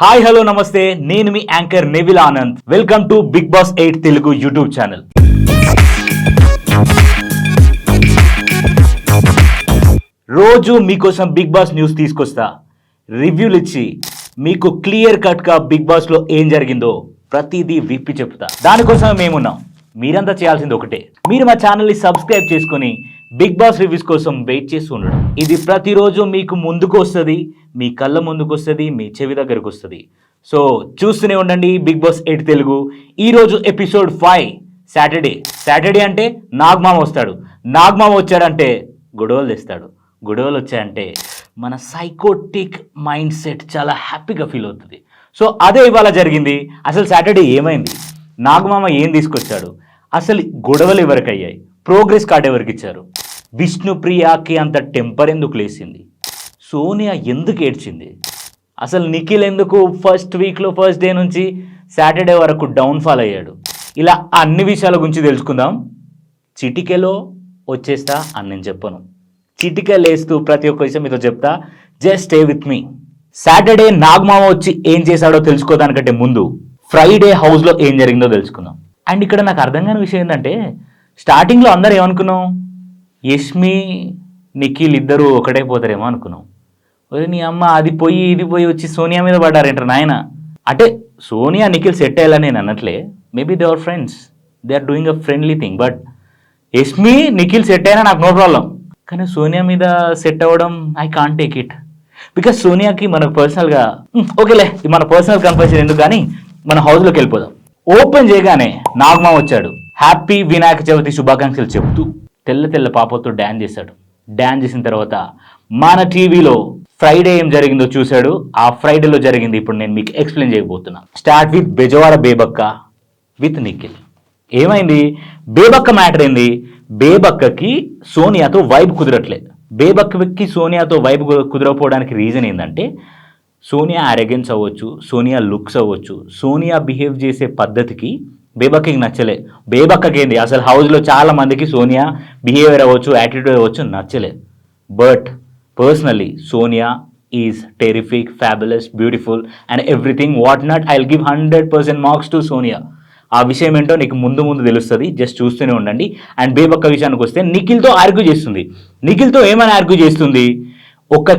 Hi hello నమస్తే, నేను మీ anchor Nevil Anand. Welcome to Big Boss 8 Telugu YouTube channel. రోజు మీకోసం బిగ్ బాస్ న్యూస్ తీసుకొస్తా, రివ్యూలు ఇచ్చి మీకు క్లియర్ కట్గా బిగ్ బాస్లో ఏం జరిగిందో ప్రతిదీ విప్పి చెప్తా. దానికోసం మేమున్నాం. మీరంతా చేయాల్సింది ఒకటే, మీరు మా ఛానల్ని సబ్స్క్రైబ్ చేసుకొని బిగ్ బాస్ రివ్యూస్ కోసం వెయిట్ చేస్తూ ఉండడం. ఇది ప్రతిరోజు మీకు ముందుకు వస్తుంది, మీ కళ్ళ ముందుకు వస్తుంది, మీ చెవి దగ్గరకు వస్తుంది. సో చూస్తూనే ఉండండి బిగ్ బాస్ 8 తెలుగు. ఈరోజు ఎపిసోడ్ 5 సాటర్డే అంటే నాగమామ వస్తాడు. నాగమామ వచ్చాడంటే గొడవలు తెస్తాడు. గొడవలు వచ్చాయంటే మన సైకోటిక్ మైండ్ సెట్ చాలా హ్యాపీగా ఫీల్ అవుతుంది. సో అదే ఇవాళ జరిగింది. అసలు సాటర్డే ఏమైంది, నాగమామ ఏం తీసుకొచ్చాడు, అసలు గొడవలు ఎవరికి అయ్యాయి, ప్రోగ్రెస్ కార్డ్ ఎవరికి ఇచ్చారు, విష్ణుప్రియకి అంత టెంపర్ ఎందుకు లేచింది, సోనియా ఎందుకు ఏడ్చింది, అసలు నిఖిల్ ఎందుకు ఫస్ట్ వీక్లో ఫస్ట్ డే నుంచి సాటర్డే వరకు డౌన్ఫాల్ అయ్యాడు, ఇలా అన్ని విషయాల గురించి తెలుసుకుందాం. చిటికెలో వచ్చేస్తా అని నేను చెప్పను, చిటికెలేస్తూ ప్రతి ఒక్క విషయం మీతో చెప్తా. Just stay with me. Saturday నాగమామ వచ్చి ఏం చేశాడో తెలుసుకోదానికంటే ముందు ఫ్రైడే హౌస్లో ఏం జరిగిందో తెలుసుకుందాం. అండ్ ఇక్కడ నాకు అర్థం కాని విషయం ఏంటంటే, స్టార్టింగ్లో అందరూ ఏమనుకున్నాం, యష్మి నిఖిల్ ఇద్దరు ఒకటే పోతారేమో అనుకున్నాం. ఒరే నీ అమ్మ, అది పోయి ఇది పోయి వచ్చి సోనియా మీద పడ్డారేంటారు నాయన. అంటే సోనియా నిఖిల్ సెట్ అయ్యాలని నేను అన్నట్లే, maybe they are friends, they are doing a friendly thing. But Yashmi Nikhil set అయినా నాకు నో ప్రాబ్లం, కానీ సోనియా మీద సెట్ అవ్వడం I can't take it. Because సోనియాకి మనకు పర్సనల్గా ఓకేలే, మన పర్సనల్ కన్ఫర్మేషన్ ఎందుకు కానీ మన హౌస్లోకి వెళ్ళిపోదాం. ఓపెన్ చేయగానే నాగమామ వచ్చాడు. హ్యాపీ వినాయక చవితి శుభాకాంక్షలు చెప్తూ తెల్ల తెల్ల పాపతో డ్యాన్స్ చేశాడు. డ్యాన్స్ చేసిన తర్వాత మన టీవీలో ఫ్రైడే ఏం జరిగిందో చూశాడు. ఆ ఫ్రైడేలో జరిగింది ఇప్పుడు నేను మీకు ఎక్స్ప్లెయిన్ చేయబోతున్నా. Start with Bezawada Bebakka with Nikhil. ఏమైంది, బేబక్క మ్యాటర్ ఏంది, బేబక్కకి సోనియాతో వైబ్ కుదరట్లేదు. బేబక్కకి సోనియాతో వైబ్ కుదరకపోవడానికి రీజన్ ఏంటంటే, సోనియా అరెగెన్స్ అవ్వచ్చు, సోనియా లుక్స్ అవ్వచ్చు, సోనియా బిహేవ్ చేసే పద్ధతికి బేబక్కకి నచ్చలే. బేబక్కకి ఏంది, అసలు హౌస్లో చాలా మందికి సోనియా బిహేవియర్ అవ్వచ్చు, యాటిట్యూడ్ అవ్వచ్చు నచ్చలే. But personally Sonia is terrific, fabulous, beautiful and everything what not. I will give 100% marks to Sonia. ఆ విషయం ఏంటో నీకు ముందు తెలుస్తుంది, జస్ట్ చూస్తూనే ఉండండి. అండ్ బేబక్క విషయానికి వస్తే నిఖిల్తో ఆర్గ్యూ చేస్తుంది. నిఖిల్తో ఏమైనా ఆర్గ్యూ చేస్తుంది, ఒక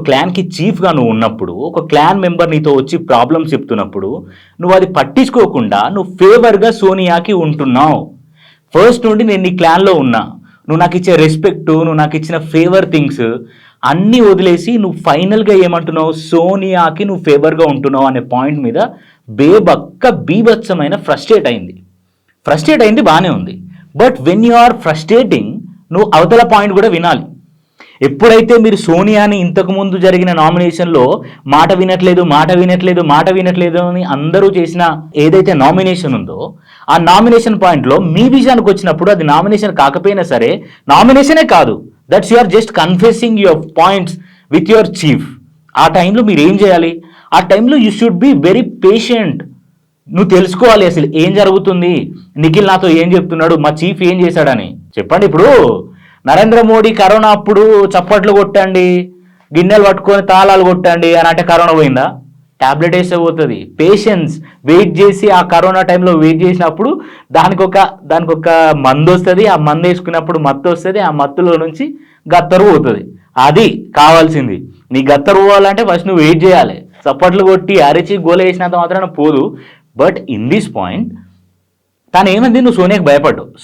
క్లాన్కి చీఫ్గా నువ్వు ఉన్నప్పుడు, ఒక క్లాన్ మెంబర్ నీతో వచ్చి ప్రాబ్లమ్స్ చెప్తున్నప్పుడు నువ్వు అది పట్టించుకోకుండా నువ్వు ఫేవర్గా సోనియాకి ఉంటున్నావు. ఫస్ట్ నుండి నేను నీ క్లాన్లో ఉన్నా, నువ్వు నాకు ఇచ్చే రెస్పెక్ట్, నువ్వు నాకు ఇచ్చిన ఫేవర్ థింగ్స్ అన్నీ వదిలేసి నువ్వు ఫైనల్గా ఏమంటున్నావు, సోనియాకి నువ్వు ఫేవర్గా ఉంటున్నావు అనే పాయింట్ మీద బేబక్క బీభత్సమైన ఫ్రస్ట్రేట్ అయింది. బాగానే ఉంది. But when you are frustrating, నువ్వు అవతల పాయింట్ కూడా వినాలి. ఎప్పుడైతే మీరు సోనియాని ఇంతకుముందు జరిగిన నామినేషన్లో మాట వినట్లేదు అని అందరూ చేసిన ఏదైతే నామినేషన్ ఉందో, ఆ నామినేషన్ పాయింట్లో మీ విషయానికి వచ్చినప్పుడు అది నామినేషన్ కాకపోయినా సరే, నామినేషనే కాదు, that's you are just confessing your points with your chief. ఆ టైంలో మీరు ఏం చేయాలి, ఆ టైంలో you should be very patient. నువ్వు తెలుసుకోవాలి అసలు ఏం జరుగుతుంది, నిఖిల్ నాతో ఏం చెప్తున్నాడు, మా చీఫ్ ఏం చేశాడని చెప్పండి. ఇప్పుడు నరేంద్ర మోడీ కరోనా అప్పుడు చప్పట్లు కొట్టండి, గిన్నెలు పట్టుకొని తాళాలు కొట్టండి అని అంటే కరోనా పోయిందా? ట్యాబ్లెట్ వేస్తే పోతుంది. పేషెన్స్, వెయిట్ చేసి ఆ కరోనా టైంలో వెయిట్ చేసినప్పుడు దానికి ఒక మందు వస్తుంది. ఆ మందు వేసుకున్నప్పుడు మత్తు వస్తుంది. ఆ మత్తులో నుంచి గత్తరు పోతుంది. అది కావాల్సింది. నీ గత్తరు పోవాలంటే ఫస్ట్ నువ్వు వెయిట్ చేయాలి. చప్పట్లు కొట్టి అరిచి గోల వేసినంత మాత్రాన పోదు. బట్ ఇన్ దిస్ పాయింట్ తను ఏమైంది, నువ్వు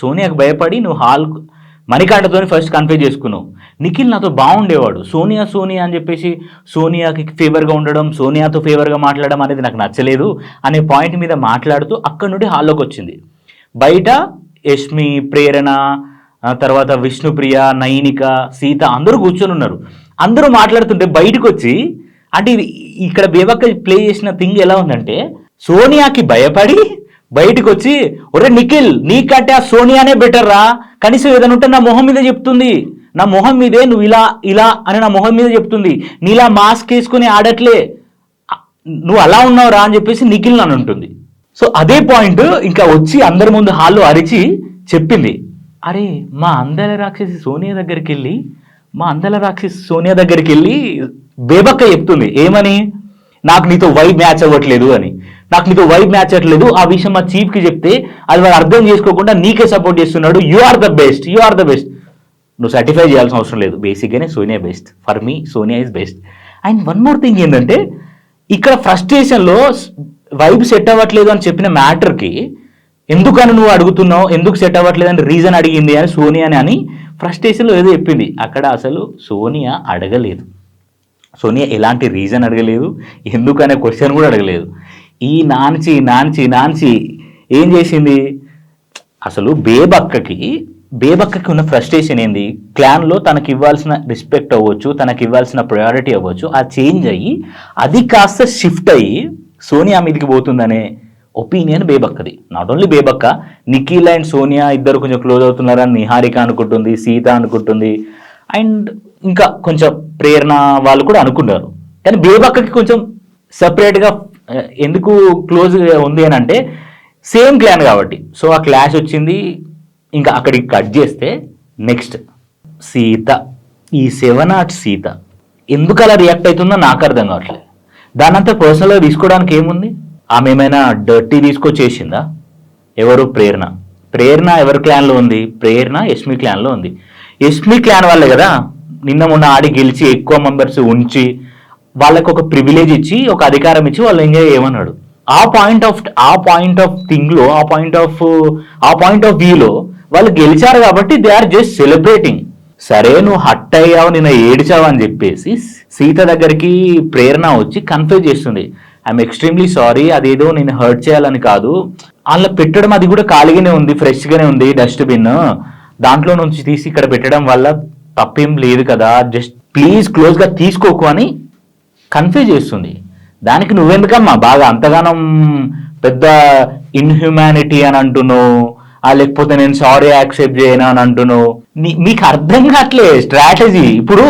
సోనియాకి భయపడి నువ్వు మణికంఠతో ఫస్ట్ కన్ఫ్యూజ్ చేసుకున్నావు. నిఖిల్ నాతో బాగుండేవాడు, సోనియా అని చెప్పేసి సోనియాకి ఫేవర్గా ఉండడం, సోనియాతో ఫేవర్గా మాట్లాడడం అనేది నాకు నచ్చలేదు అనే పాయింట్ మీద మాట్లాడుతూ అక్కడి నుండి హాల్లోకి వచ్చింది. బయట యష్మి, ప్రేరణ, తర్వాత విష్ణుప్రియ, నైనిక, సీత అందరూ కూర్చొని ఉన్నారు. అందరూ మాట్లాడుతుంటే బయటకు వచ్చి, అంటే ఇక్కడ బేబక్క ప్లే చేసిన థింగ్ ఎలా ఉందంటే, సోనియాకి భయపడి బయటకు వచ్చి, ఒరే నిఖిల్ నీకంటే ఆ సోనియానే బెటర్ రా, కనీసం ఏదైనా ఉంటే నా మొహం మీద చెప్తుంది, నా మొహం మీదే నువ్వు ఇలా అని నా మొహం మీద చెప్తుంది, నీలా మాస్క్ వేసుకుని ఆడట్లే, నువ్వు అలా ఉన్నావు రా అని చెప్పేసి నిఖిల్ నన్ను ఉంటుంది. సో అదే పాయింట్ ఇంకా వచ్చి అందరి ముందు హాల్లో అరిచి చెప్పింది, అరే మా అందల రాక్షసి సోనియా దగ్గరికి వెళ్ళి బేబక్క చెప్తుంది ఏమని, నాకు నీతో వైబ్ మ్యాచ్ అవ్వట్లేదు అని. నాకు నీతో వైబ్ మ్యాచ్ అవ్వట్లేదు ఆ విషయం మా చీఫ్కి చెప్తే అది వాడు అర్థం చేసుకోకుండా నీకే సపోర్ట్ చేస్తున్నాడు. You are the best, you are the best. నువ్వు సర్టిఫై చేయాల్సిన అవసరం లేదు. బేసిక్గానే Sonia best. For me Sonia is best. And one more thing ఏంటంటే ఇక్కడ ఫ్రస్ట్రేషన్లో వైబ్ సెట్ అవ్వట్లేదు అని చెప్పిన మ్యాటర్కి ఎందుకని నువ్వు అడుగుతున్నావు, ఎందుకు సెట్ అవ్వట్లేదు అని రీజన్ అడిగింది అని సోనియాని అని ఫ్రస్ట్రేషన్లో ఏదో చెప్పింది. అక్కడ అసలు సోనియా అడగలేదు. సోనియా ఎలాంటి రీజన్ అడగలేదు, ఎందుకనే క్వశ్చన్ కూడా అడగలేదు. ఈ నాన్సి ఏం చేసింది అసలు బేబక్కకి ఉన్న ఫ్రస్ట్రేషన్ ఏంది, క్లాన్లో తనకి ఇవ్వాల్సిన రెస్పెక్ట్ అవ్వచ్చు, తనకి ఇవ్వాల్సిన ప్రయారిటీ అవ్వచ్చు, ఆ చేంజ్ అయ్యి అది కాస్త షిఫ్ట్ అయ్యి సోనియా మీదకి పోతుందనే ఒపీనియన్ బేబక్కది. Not only Bebakka, Nikhil and Sonia ఇద్దరు కొంచెం క్లోజ్ అవుతున్నారని నిహారిక అనుకుంటుంది, సీత అనుకుంటుంది, అండ్ ఇంకా కొంచెం ప్రేరణ వాళ్ళు కూడా అనుకున్నారు. కానీ బేబక్కకి కొంచెం సపరేట్గా ఎందుకు క్లోజ్ ఉంది అని అంటే సేమ్ క్లాన్ కాబట్టి. సో ఆ క్లాష్ వచ్చింది. ఇంకా అక్కడికి కట్ చేస్తే నెక్స్ట్ సీత, ఈ 7 Arts సీత ఎందుకు అలా రియాక్ట్ అవుతుందో నాకు అర్థం కావట్లేదు. దానంతా పర్సనల్గా తీసుకోవడానికి ఏముంది? ఆమె ఏమైనా డర్టీ తీసుకొచ్చేసిందా? ఎవరు? ప్రేరణ ఎవరి క్లాన్లో ఉంది? ప్రేరణ యష్మి క్లాన్లో ఉంది. యష్మి క్లాన్ వాళ్ళే కదా నిన్న మొన్న ఆడి గెలిచి ఎక్కువ మెంబర్స్ ఉంచి వాళ్ళకు ఒక ప్రివిలేజ్ ఇచ్చి ఒక అధికారం ఇచ్చి వాళ్ళు ఎంజాయ్ చేయమన్నాడు. ఆ పాయింట్ ఆఫ్ థింగ్లో ఆ పాయింట్ ఆఫ్ వ్యూలో వాళ్ళు గెలిచారు కాబట్టి దే ఆర్ జస్ట్ సెలబ్రేటింగ్. సరే నువ్వు హట్ అయ్యావు, నిన్న ఏడిచావు అని చెప్పేసి సీత దగ్గరికి ప్రేరణ వచ్చి కన్ఫ్యూజ్ చేస్తుంది. ఐఎమ్ ఎక్స్ట్రీమ్లీ సారీ, అదేదో నేను హర్ట్ చేయాలని కాదు, అందులో పెట్టడం అది కూడా ఖాళీగానే ఉంది, ఫ్రెష్గానే ఉంది డస్ట్బిన్, దాంట్లో నుంచి తీసి ఇక్కడ పెట్టడం వల్ల తప్పేం లేదు కదా, జస్ట్ ప్లీజ్ క్లోజ్గా తీసుకోకు అని కన్ఫ్యూజ్ చేస్తుంది. దానికి నువ్వెందుకమ్మా బాగా అంతగానం పెద్ద ఇన్హ్యూమానిటీ అని అంటున్నావు, లేకపోతే నేను సారీ యాక్సెప్ట్ చేయను అని అంటున్నావు. మీకు అర్థం కావట్లే స్ట్రాటజీ. ఇప్పుడు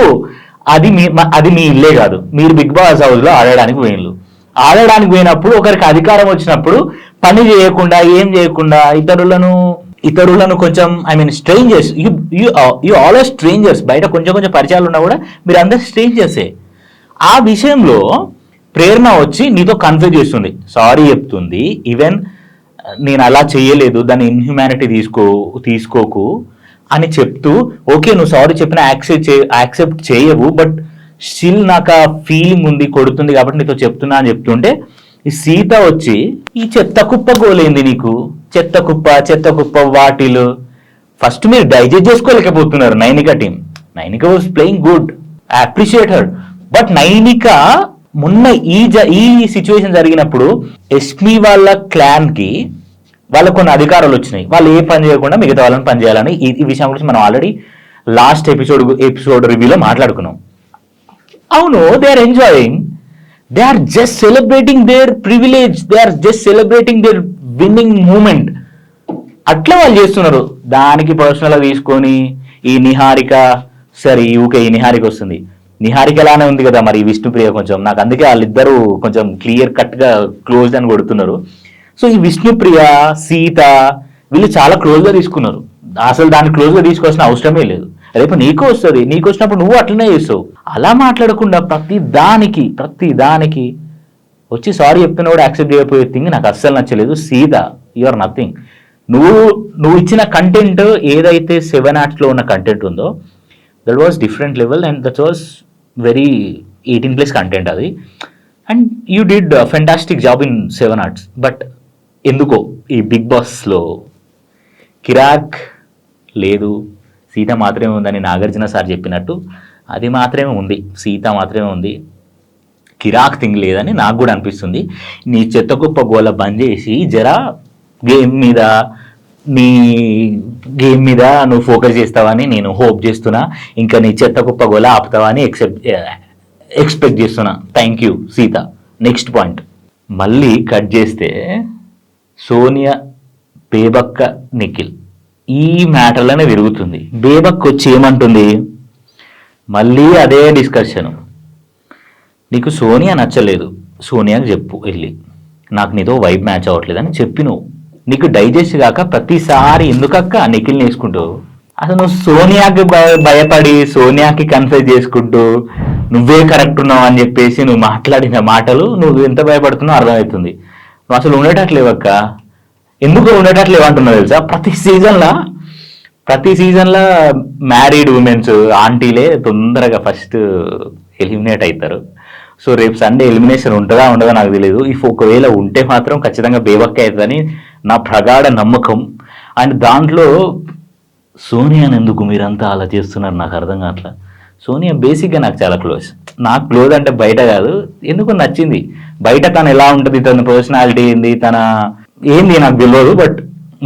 అది మీ ఇల్లే కాదు, మీరు బిగ్ బాస్ హౌస్లో ఆడడానికి పోయినప్పుడు ఒకరికి అధికారం వచ్చినప్పుడు పని చేయకుండా ఏం చేయకుండా ఇతరులను కొంచెం strangers, you all are strangers. బయట కొంచెం పరిచయాలు ఉన్నా కూడా మీరు అందరు స్ట్రేంజర్సే. ఆ విషయంలో ప్రేరణ వచ్చి నీతో కన్ఫ్యూజ్ చేస్తుంది, సారీ చెప్తుంది. ఈవెన్ నేను అలా చేయలేదు, దాని ఇన్హ్యూమానిటీ తీసుకోకు అని చెప్తూ, ఓకే నువ్వు సారీ చెప్పినా యాక్సెప్ట్ చేయవు, బట్ స్టిల్ నాకు ఆ ఫీలింగ్ ఉంది, కొడుతుంది కాబట్టి నీతో చెప్తున్నా అని చెప్తుంటే ఈ సీత వచ్చి ఈ చెత్త కుప్ప గోలేంది నీకు, చెత్త కుప్ప వాటిలు. ఫస్ట్ మీరు డైజెస్ట్ చేసుకోలేకపోతున్నారు Nainika team. Nainika was playing good, I appreciate her. But Nainika మొన్న ఈ సిచ్యువేషన్ జరిగినప్పుడు ఎస్మి వాళ్ళ క్లాన్కి వాళ్ళకు కొన్ని అధికారాలు వచ్చినాయి, వాళ్ళు ఏ పని చేయకుండా మిగతా వాళ్ళని పని చేయాలని. ఈ విషయం గురించి మనం ఆల్రెడీ లాస్ట్ ఎపిసోడ్ రివ్యూలో మాట్లాడుకున్నాం. అవును, they are enjoying, they are just celebrating their privilege, they are just celebrating their winning moment. అట్లా వాళ్ళు చేస్తున్నారు. దానికి పర్సనల్గా తీసుకొని ఈ నిహారిక, సరే ఊకే ఈ నిహారిక వస్తుంది, నిహారిక ఎలానే ఉంది కదా మరి విష్ణుప్రియ కొంచెం, నాకు అందుకే వాళ్ళిద్దరూ కొంచెం క్లియర్ కట్గా క్లోజ్ అని కొడుతున్నారు. సో ఈ విష్ణుప్రియ సీత వీళ్ళు చాలా క్లోజ్గా తీసుకున్నారు. అసలు దాన్ని క్లోజ్గా తీసుకోవాల్సిన అవసరమే లేదు. రేపు నీకు వస్తుంది, నీకు వచ్చినప్పుడు నువ్వు అట్లనే చేస్తావు. అలా మాట్లాడకుండా ప్రతి దానికి వచ్చి సారీ చెప్తున్నా కూడా యాక్సెప్ట్ చేయకపోయే థింగ్ నాకు అస్సలు నచ్చలేదు. Sita, you are nothing. నువ్వు ఇచ్చిన కంటెంట్ ఏదైతే 7 Artsలో ఉన్న కంటెంట్ ఉందో that was different level and that was very 18+ content అది. And you did fantastic job in 7 Arts. But ఎందుకో ఈ బిగ్ బాస్లో కిరాక్ లేదు, సీత మాత్రమే ఉందని నాగార్జున సార్ చెప్పినట్టు అది మాత్రమే ఉంది, సీత మాత్రమే ఉంది, కిరాక్ థింగ్ లేదని నాకు కూడా అనిపిస్తుంది. నీ చెత్త కుప్ప గోల బంద్ చేసి జరా గేమ్ మీద నువ్వు ఫోకస్ చేస్తావని నేను హోప్ చేస్తున్నా. ఇంకా నీ చెత్త కుప్ప గోల ఆపుతావని ఎక్స్పెక్ట్ చేస్తున్నా. Thank you Sita. Next point, మళ్ళీ కట్ చేస్తే సోనియా, బేబక్క, నిఖిల్ ఈ మ్యాటర్లోనే విరుగుతుంది. బేబక్క వచ్చి ఏమంటుంది, మళ్ళీ అదే డిస్కషన్. నీకు సోనియా నచ్చలేదు, సోనియాకి చెప్పు వెళ్ళి, నాకు నీతో వైబ్ మ్యాచ్ అవ్వట్లేదు అని చెప్పి నీకు డైజెస్ట్ కాక ప్రతిసారి ఎందుకక్క నిఖిల్ని వేసుకుంటూ, అసలు నువ్వు సోనియాకి భయపడి సోనియాకి కన్ఫ్యూజ్ చేసుకుంటూ నువ్వే కరెక్ట్ ఉన్నావు అని చెప్పేసి నువ్వు మాట్లాడిన మాటలు నువ్వు ఎంత భయపడుతున్నావు అర్థమవుతుంది. నువ్వు అసలు ఉండేటట్లేవక్క, ఎందుకు ఉండేటట్లేవు అంటున్నావు తెలుసా? ప్రతి సీజన్లో మ్యారీడ్ ఉమెన్స్ ఆంటీలే తొందరగా ఫస్ట్ ఎలిమినేట్ అవుతారు. సో రేపు సండే ఎలిమినేషన్ ఉంటుందా ఉండదా నాకు తెలియదు. ఒకవేళ ఉంటే మాత్రం ఖచ్చితంగా బేబక్క అవుతుందని నా ప్రగాఢ నమ్మకం. అండ్ దాంట్లో సోనియాని ఎందుకు మీరంతా అలా చేస్తున్నారు నాకు అర్థం కావట్లా. సోనియా బేసిక్గా నాకు చాలా క్లోజ్. నాకు క్లోజ్ అంటే బయట కాదు, ఎందుకు నచ్చింది. బయట తను ఎలా ఉంటుంది, తన పర్సనాలిటీ ఏంది, తన ఏంది నాకు తెలియదు. బట్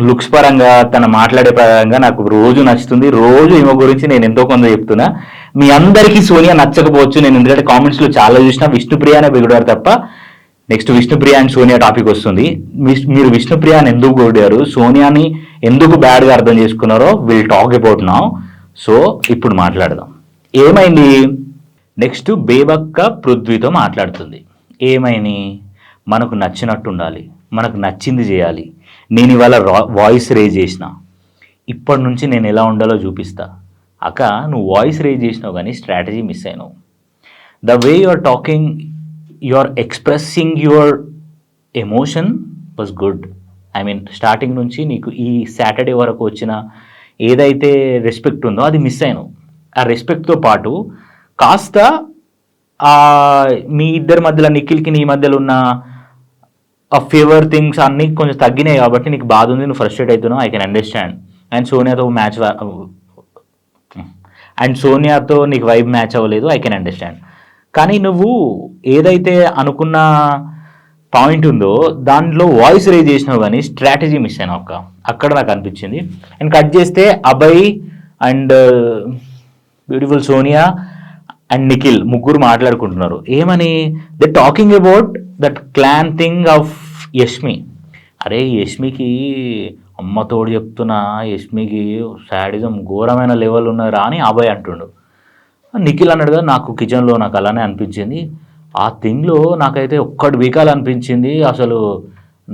లుక్స్ పరంగా, తన మాట్లాడే పరంగా నాకు రోజు నచ్చుతుంది. రోజు ఈమె గురించి నేను ఎంతో కొంత చెప్తున్నా. మీ అందరికీ సోనియా నచ్చకపోవచ్చు, నేను ఎందుకంటే కామెంట్స్లో చాలా చూసిన విష్ణుప్రియానే బిగుడారు తప్ప. Next Vishnupriya and Sonia topic వస్తుంది. మీరు విష్ణుప్రియాని ఎందుకు కొట్టారు, సోనియాని ఎందుకు బ్యాడ్గా అర్థం చేసుకున్నారో will talk about now. So ఇప్పుడు మాట్లాడదాం. ఏమైంది నెక్స్ట్? బేబక్క పృథ్వీతో మాట్లాడుతుంది. ఏమైంది? మనకు నచ్చినట్టు ఉండాలి, మనకు నచ్చింది చేయాలి. నేను ఇవాళ వాయిస్ రేజ్ చేసిన, ఇప్పటి నుంచి నేను ఎలా ఉండాలో చూపిస్తా. అక్క నువ్వు వాయిస్ రేజ్ చేసినావు కానీ స్ట్రాటజీ మిస్ అయినావు. The way you are talking, you are expressing your emotion was good. I mean starting నుంచి నీకు ఈ సాటర్డే వరకు వచ్చిన ఏదైతే రెస్పెక్ట్ ఉందో అది మిస్ అయినావు. ఆ రెస్పెక్ట్తో పాటు కాస్త మీ ఇద్దరి మధ్యలో, నిఖిల్కి నీ మధ్యలో ఉన్న ఆ ఫేవర్ థింగ్స్ అన్నీ కొంచెం తగ్గినాయి కాబట్టి నీకు బాధ ఉంది, నువ్వు ఫ్రస్ట్రేట్ అవుతున్నావు. I can understand. అండ్ సోనియాతో నీకు వైబ్ మ్యాచ్ అవ్వలేదు, ఐ కెన్ అండర్స్టాండ్. కానీ నువ్వు ఏదైతే అనుకున్న పాయింట్ ఉందో దాంట్లో వాయిస్ రేజ్ చేసినావు కానీ స్ట్రాటజీ మిస్ అయినావు అక్క. అక్కడ నాకు అనిపించింది. అండ్ కట్ చేస్తే Abhay and beautiful Sonia and Nikhil ముగ్గురు మాట్లాడుకుంటున్నారు. ఏమని? They talking about that clan thing of Yashmi. అరే యష్మికి అమ్మతోడు చెప్తున్నా, యష్మికి శాడిజం ఘోరమైన లెవెల్ ఉన్నారా అని అభయ్ అంటుండు. నిఖిల్ అన్నాడు కదా, నాకు కిచెన్లో నాకు అలానే అనిపించింది. ఆ థింగ్లో నాకైతే ఒక్కటి వీకాలనిపించింది. అసలు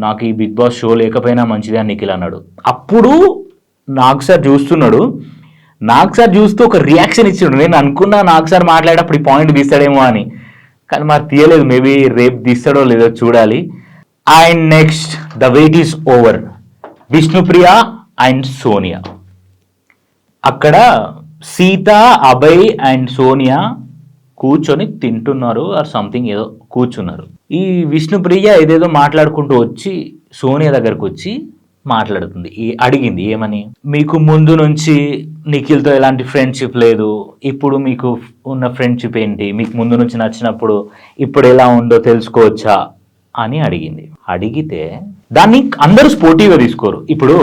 నాకు ఈ బిగ్ బాస్ షో లేకపోయినా మంచిది అని నిఖిల్ అన్నాడు. అప్పుడు నాకు సార్ చూస్తున్నాడు, నాకు సార్ చూస్తూ ఒక రియాక్షన్ ఇచ్చాడు. నేను అనుకున్నా నాకు సార్ మాట్లాడేటప్పుడు ఈ పాయింట్ తీస్తాడేమో అని, కానీ మరి తీయలేదు. మేబీ రేపు తీస్తాడో లేదో చూడాలి. And next the wait is over. Vishnupriya and Sonia. అక్కడ సీత, అభయ్ అండ్ సోనియా కూర్చొని తింటున్నారు ఆర్ సంథింగ్, ఏదో కూర్చున్నారు. ఈ విష్ణుప్రియ ఏదేదో మాట్లాడుకుంటూ వచ్చి సోనియా దగ్గరకు వచ్చి మాట్లాడుతుంది. అడిగింది ఏమని? మీకు ముందు నుంచి నిఖిల్తో ఎలాంటి ఫ్రెండ్షిప్ లేదు, ఇప్పుడు మీకు ఉన్న ఫ్రెండ్షిప్ ఏంటి, మీకు ముందు నుంచి నచ్చినప్పుడు ఇప్పుడు ఎలా ఉందో తెలుసుకోవచ్చా అని అడిగింది. అడిగితే దాన్ని అందరూ స్పోర్టివ్గా తీసుకోరు. ఇప్పుడు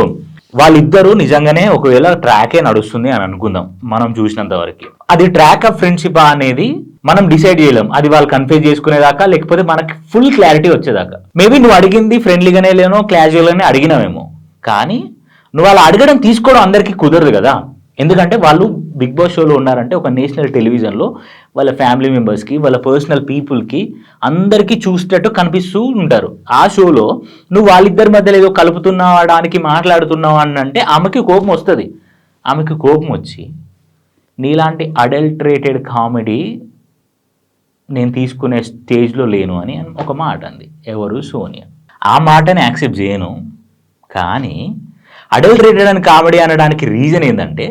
వాళ్ళిద్దరూ నిజంగానే ఒకవేళ ట్రాకే నడుస్తుంది అని అనుకుందాం, మనం చూసినంత వరకు అది ట్రాక్ ఆఫ్ ఫ్రెండ్షిప్ అనేది మనం డిసైడ్ చేయలేం. అది వాళ్ళు కన్ఫ్యూజ్ చేసుకునేదాకా, లేకపోతే మనకి ఫుల్ క్లారిటీ వచ్చేదాకా. మేబీ నువ్వు అడిగింది ఫ్రెండ్లీగానే లేనో క్యాజువల్గానే అడిగినావేమో, కానీ నువ్వు అలా అడగడం తీసుకోవడం అందరికీ కుదరదు కదా. ఎందుకంటే వాళ్ళు బిగ్ బాస్ షోలో ఉన్నారంటే ఒక నేషనల్ టెలివిజన్లో వాళ్ళ ఫ్యామిలీ మెంబర్స్కి, వాళ్ళ పర్సనల్ పీపుల్కి అందరికీ చూసేటట్టు కనిపిస్తూ ఉంటారు. ఆ షోలో నువ్వు వాళ్ళిద్దరి మధ్యలో ఏదో కలుపుతున్నాడానికి మాట్లాడుతున్నావు అని అంటే ఆమెకి కోపం వస్తుంది. ఆమెకి కోపం వచ్చి నీలాంటి అడల్ట్రేటెడ్ కామెడీ నేను తీసుకునే స్టేజ్లో లేను అని ఒక మాట అంది. ఎవరు? సోనియా. ఆ మాటని యాక్సెప్ట్ చేయను, కానీ అడల్ట్రేటెడ్ అని కామెడీ అనడానికి రీజన్ ఏంటంటే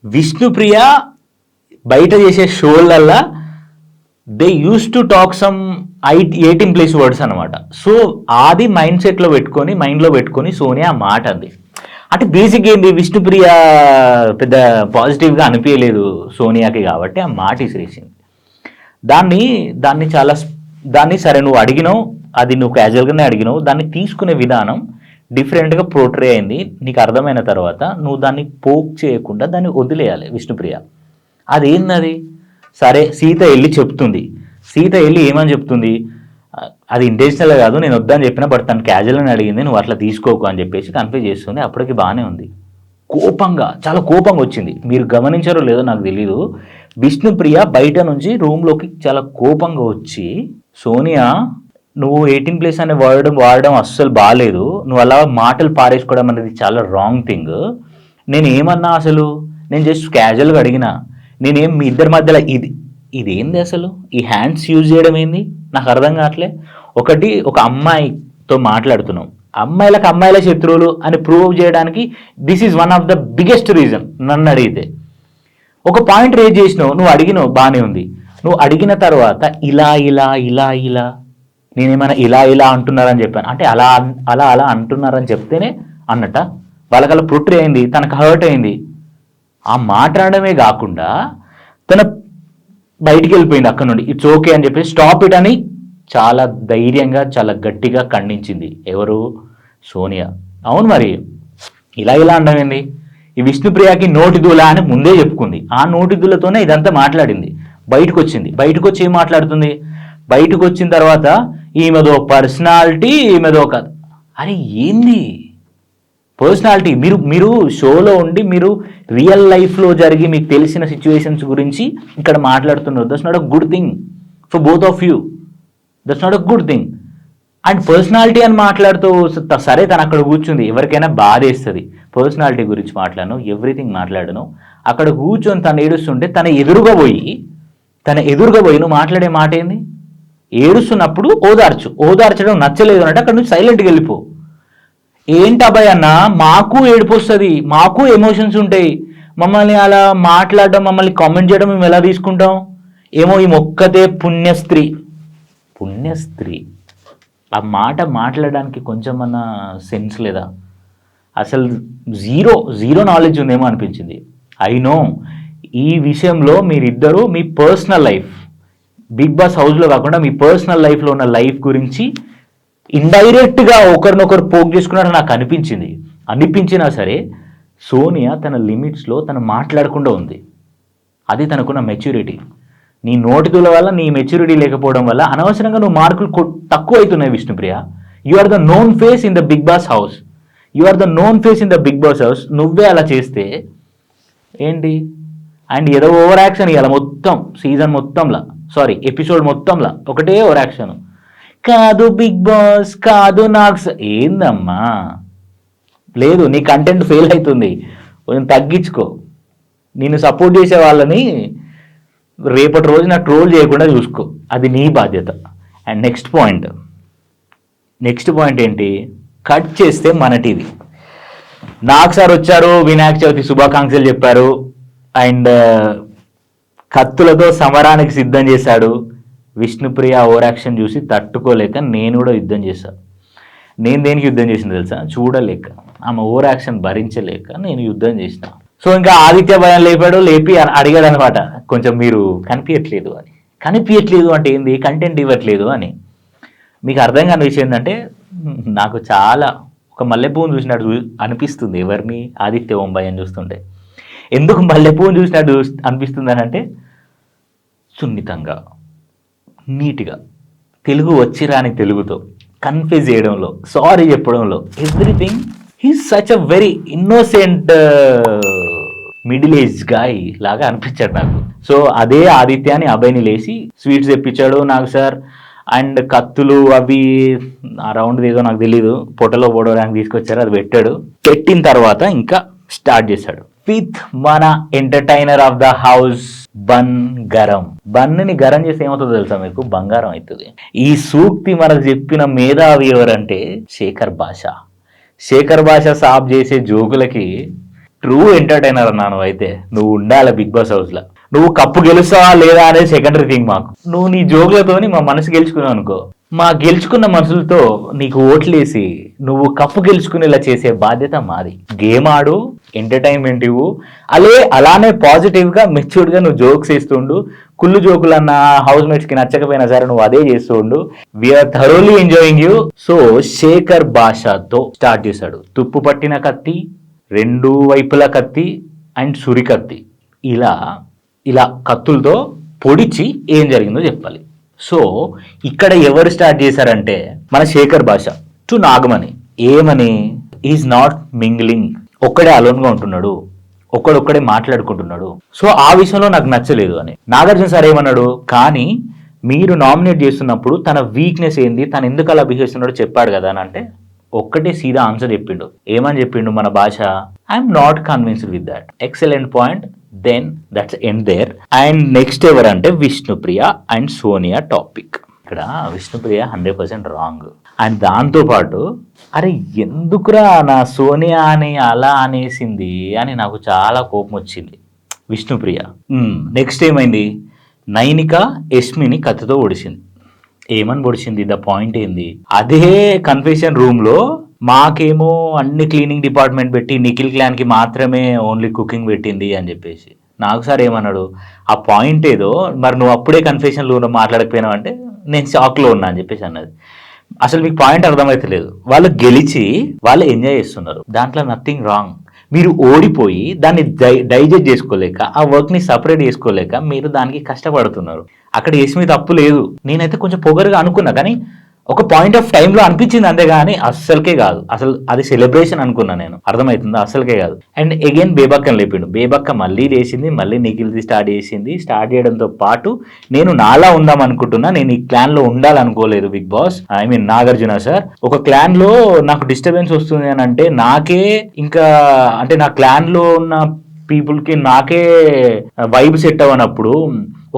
విష్ణుప్రియ బయట చేసే షోలల్లా they use to talk some 18+ words అనమాట. సో అది మైండ్లో పెట్టుకొని సోనియా మాట అంది. అంటే బేసిక్ ఏంటి, విష్ణుప్రియ పెద్ద పాజిటివ్గా అనిపించలేదు సోనియాకి కాబట్టి ఆ మాట ఇసిరేసింది. దాన్ని సరే నువ్వు అడిగినావు, అది నువ్వు క్యాజువల్గానే అడిగినావు, దాన్ని తీసుకునే విధానం డిఫరెంట్గా పోర్ట్రే అయింది. నీకు అర్థమైన తర్వాత నువ్వు దాన్ని పోక్ చేయకుండా దాన్ని వదిలేయాలి విష్ణుప్రియ. అదేంది? సరే సీత వెళ్ళి చెప్తుంది. సీత వెళ్ళి ఏమని చెప్తుంది? అది ఇంటెన్షనల్గా కాదు, నేను వద్దని చెప్పినా, బట్ తను క్యాజువల్గానే అడిగింది, నువ్వు అట్లా తీసుకోకు అని చెప్పేసి కన్ఫ్యూజ్ చేస్తుంది. అప్పటికి బాగానే ఉంది. చాలా కోపంగా వచ్చింది. మీరు గమనించారో లేదో నాకు తెలీదు, విష్ణుప్రియ బయట నుంచి రూమ్లోకి చాలా కోపంగా వచ్చి, సోనియా నువ్వు 18+ అనే వాడడం అస్సలు బాగాలేదు, నువ్వు అలా మాటలు పారేసుకోవడం అనేది చాలా రాంగ్ థింగ్. నేను ఏమన్నా, అసలు నేను జస్ట్ క్యాజువల్గా అడిగినా, నేనేం మీ ఇద్దరి మధ్యలో ఇదేంది అసలు ఈ హ్యాండ్స్ యూజ్ చేయడం ఏంది నాకు అర్థం కావట్లే. ఒక అమ్మాయితో మాట్లాడుతున్నాం, అమ్మాయిల శత్రువులు అని ప్రూవ్ చేయడానికి this is one of the biggest reason. నన్ను అడిగితే ఒక పాయింట్ రేజ్ చేసినావు, నువ్వు అడిగినావు బాగానే ఉంది. నువ్వు అడిగిన తర్వాత ఇలా ఇలా ఇలా ఇలా నేనేమైనా ఇలా అంటున్నారని చెప్పాను అంటే అలా అంటున్నారని చెప్తేనే అన్నట్ట వాళ్ళకల్లా ప్రొట్రీ అయింది, తనకు హర్ట్ అయింది. ఆ మాట్లాడమే కాకుండా తన బయటికి వెళ్ళిపోయింది అక్కడ నుండి. ఇట్స్ ఓకే అని చెప్పి స్టాప్ ఇట్ అని చాలా ధైర్యంగా చాలా గట్టిగా ఖండించింది. ఎవరు? సోనియా. అవును మరి ఇలా అండమేంది, ఈ విష్ణుప్రియకి నోటి దూల అని ముందే చెప్పుకుంది. ఆ నోటి దూలతోనే ఇదంతా మాట్లాడింది. బయటకు వచ్చి ఏం మాట్లాడుతుంది? బయటకు వచ్చిన తర్వాత ఈమెదో పర్సనాలిటీ, ఈమెదో కథ. అరే ఏంది పర్సనాలిటీ? మీరు షోలో ఉండి మీరు రియల్ లైఫ్లో జరిగి మీకు తెలిసిన సిచ్యువేషన్స్ గురించి ఇక్కడ మాట్లాడుతున్నారు. That's not a good thing for both of you. That's not a good thing. And personality అని మాట్లాడుతూ సరే తను అక్కడ కూర్చుంది, ఎవరికైనా బాధ వేస్తుంది. పర్సనాలిటీ గురించి మాట్లాడను, ఎవ్రీథింగ్ మాట్లాడను. అక్కడ కూర్చొని తను ఏడుస్తుంటే తన ఎదురుగా పోయి నువ్వు మాట్లాడే మాట ఏంది? ఏడుస్తున్నప్పుడు ఓదార్చడం నచ్చలేదు అంటే అక్కడ నుంచి సైలెంట్గా వెళ్ళిపో. ఏంటి అబ్బాయి అన్న, మాకు ఏడుపు వస్తుంది, మాకు ఎమోషన్స్ ఉంటాయి. మమ్మల్ని అలా మాట్లాడడం, మమ్మల్ని కామెంట్ చేయడం మేము ఎలా తీసుకుంటాం? ఏమో ఈ మొక్కతే పుణ్యస్త్రీ. ఆ మాట మాట్లాడడానికి కొంచెమన్నా సెన్స్ లేదా? అసలు జీరో నాలెడ్జ్ ఉందేమో అనిపించింది. ఐ నో ఈ విషయంలో మీరిద్దరూ మీ పర్సనల్ లైఫ్, బిగ్ బాస్ హౌస్లో కాకుండా మీ పర్సనల్ లైఫ్లో ఉన్న లైఫ్ గురించి ఇండైరెక్ట్గా ఒకరినొకరు పోక్ చేసుకున్నారని నాకు అనిపించినా సరే సోనియా తన లిమిట్స్లో తను మాట్లాడకుండా ఉంది. అది తనకున్న మెచ్యూరిటీ. నీ నోటితుల వల్ల, నీ మెచ్యూరిటీ లేకపోవడం వల్ల అనవసరంగా నువ్వు మార్కులు తక్కువ అవుతున్నాయి Vishnupriya. You are the known face in the Bigg Boss house. నువ్వే అలా చేస్తే ఏంటి? అండ్ ఏదో ఓవర్ యాక్షన్ ఇవాళ మొత్తం సీజన్ మొత్తంలో, ఎపిసోడ్ మొత్తంలో ఒకటే ఓవర్ యాక్షన్. కాదు బిగ్ బాస్, కాదు నాకు. ఏందమ్మా, లేదు నీ కంటెంట్ ఫెయిల్ అవుతుంది, కొంచెం తగ్గించుకో. నేను సపోర్ట్ చేసే వాళ్ళని రేపటి రోజున ట్రోల్ చేయకుండా చూసుకో, అది నీ బాధ్యత. అండ్ నెక్స్ట్ పాయింట్ ఏంటి? కట్ చేస్తే మన టీవీ. నాకు సార్ వచ్చారు, వినాయక చవితి శుభాకాంక్షలు చెప్పారు, అండ్ కత్తులతో సమరానికి సిద్ధం చేశాడు. విష్ణుప్రియ ఓవర్ యాక్షన్ చూసి తట్టుకోలేక నేను కూడా యుద్ధం చేశాను. నేను దేనికి యుద్ధం చేసిన తెలుసా? చూడలేక, ఆమె ఓవర్ యాక్షన్ భరించలేక నేను యుద్ధం చేసిన. సో ఇంకా ఆదిత్య భయం లేపి అడిగాడు అనమాట, కొంచెం మీరు కనిపించట్లేదు అంటే ఏంది? కంటెంట్ ఇవ్వట్లేదు అని. మీకు అర్థం కాని విషయం ఏంటంటే, నాకు చాలా ఒక మల్లెపూను చూసినట్టు అనిపిస్తుంది. ఎవరిని? ఆదిత్య ఓంబాయ్ అని చూస్తుంటే. ఎందుకు మల్లెపూను చూసినట్టు అనిపిస్తుంది అని అంటే, సున్నితంగా, నీట్గా, తెలుగు వచ్చిరాని తెలుగుతో కన్ఫ్యూజ్ చేయడంలో, సారీ చెప్పడంలో, everything he's such a very innocent middle age guy లాగా అనిపించాడు నాకు. సో అదే ఆదిత్యాన్ని అభయ్ని లేచి స్వీట్స్ తెప్పించాడు నాకు సార్. అండ్ కత్తులు అవి ఆ రౌండ్ ఏదో నాకు తెలీదు, పొట్టలో పోవడానికి తీసుకొచ్చారు, అది పెట్టిన తర్వాత ఇంకా స్టార్ట్ చేశాడు విత్ మన entertainer of the house Bunny garam చేస్తే ఏమవుతుందో తెలుసా మీకు? బంగారం అవుతుంది. ఈ సూక్తి మనకు చెప్పిన మేధావి ఎవరంటే శేఖర్ భాష సాబ్ చేసే జోకులకి ట్రూ ఎంటర్టైనర్ అన్నాను. అయితే నువ్వు ఉండాలి బిగ్ బాస్ హౌస్ లో. నువ్వు కప్పు గెలుస్తావా లేదా అనేది సెకండరీ థింగ్ మాకు. నువ్వు నీ జోకులతోని మా మనసు గెలుచుకున్నావు అనుకో, మా గెలుచుకున్న మనసులతో నీకు ఓట్లేసి నువ్వు కప్పు గెలుచుకునేలా చేసే బాధ్యత మాది. గేమ్ ఆడు, ఎంటర్టైన్మెంట్ ఇవ్వు, అలానే పాజిటివ్గా మెచ్యూర్డ్గా నువ్వు జోక్స్ వేస్తుండు. కుళ్ళు జోకులు అన్న హౌస్ మేట్స్కి నచ్చకపోయినా సరే నువ్వు అదే చేస్తూ ఉండు. We're thoroughly enjoying you. So Shekhar భాషతో స్టార్ట్ చేశాడు. తుప్పు పట్టిన కత్తి, రెండు వైపుల కత్తి అండ్ సురి కత్తి, ఇలా కత్తులతో పొడిచి ఏం జరిగిందో చెప్పాలి. సో ఇక్కడ ఎవరు స్టార్ట్ చేశారంటే మన శేఖర్ భాష టు నాగమణి. ఏమని? ఈజ్ నాట్ మింగ్లింగ్, ఒక్కడే అలోన్గా ఉంటున్నాడు, ఒక్కడొక్కడే మాట్లాడుకుంటున్నాడు. సో ఆ విషయంలో నాకు నచ్చలేదు అని. నాగార్జున సార్ ఏమన్నాడు, కానీ మీరు నామినేట్ చేస్తున్నప్పుడు తన వీక్నెస్ ఏంది, తను ఎందుకు అలా బిహేవ్ చేస్తున్నాడో చెప్పాడు కదా అని అంటే ఒక్కటే సీదా ఆన్సర్ చెప్పిండు. ఏమని చెప్పిండు మన భాష? I'm not convinced with that. Excellent point, then that's end there. And next ఎవరంటే విష్ణుప్రియ అండ్ సోనియా టాపిక్. ఇక్కడ విష్ణుప్రియ 100% రాంగ్. అండ్ దాంతోపాటు అరే ఎందుకురా నా సోనియా అని అలా అనేసింది అని నాకు చాలా కోపం వచ్చింది విష్ణుప్రియ. నెక్స్ట్ ఏమైంది, నైనిక యష్మిని కత్తితో ఒడిసింది. ఏమని పొడిచింది, ద పాయింట్ ఏంది, అదే కన్ఫెషన్ రూమ్లో మాకేమో అన్ని క్లీనింగ్ డిపార్ట్మెంట్ పెట్టి నిఖిల్ క్లాన్కి మాత్రమే ఓన్లీ కుకింగ్ పెట్టింది అని చెప్పేసి. నాకు సార్ ఏమన్నాడు, ఆ పాయింట్ ఏదో మరి నువ్వు అప్పుడే కన్ఫెషన్లో మాట్లాడకపోయినావు అంటే నేను షాక్లో ఉన్నా అని చెప్పేసి అన్నది. అసలు మీకు పాయింట్ అర్థమైతలేదు. వాళ్ళు గెలిచి వాళ్ళు ఎంజాయ్ చేస్తున్నారు, దాంట్లో నథింగ్ రాంగ్. మీరు ఓడిపోయి దాన్ని డైజెస్ట్ చేసుకోలేక ఆ వర్క్ని సపరేట్ చేసుకోలేక మీరు దానికి కష్టపడుతున్నారు. అక్కడ యష్మి తప్పు లేదు. నేనైతే కొంచెం పొగరుగా అనుకున్నా, కానీ ఒక పాయింట్ ఆఫ్ టైంలో అనిపించింది అంతే, కానీ అస్సలకే కాదు. అసలు అది సెలబ్రేషన్ అనుకున్నా నేను, అర్థమవుతుందా, అస్సలకే కాదు. And again బేబక్కని లేపిండు. బేబక్క మళ్ళీ లేచింది, మళ్ళీ నిఖిల్ది స్టార్ట్ చేసింది. స్టార్ట్ చేయడంతో పాటు నేను నాలా ఉందాం అనుకుంటున్నా, నేను ఈ క్లాన్ లో ఉండాలనుకోలేదు big boss, I mean Nagarjuna sir. ఒక క్లాన్ లో నాకు డిస్టర్బెన్స్ వస్తుంది అని అంటే నాకే ఇంకా అంటే నా క్లాన్ లో ఉన్న పీపుల్కి నాకే వైబ్ సెట్ అవ్వనప్పుడు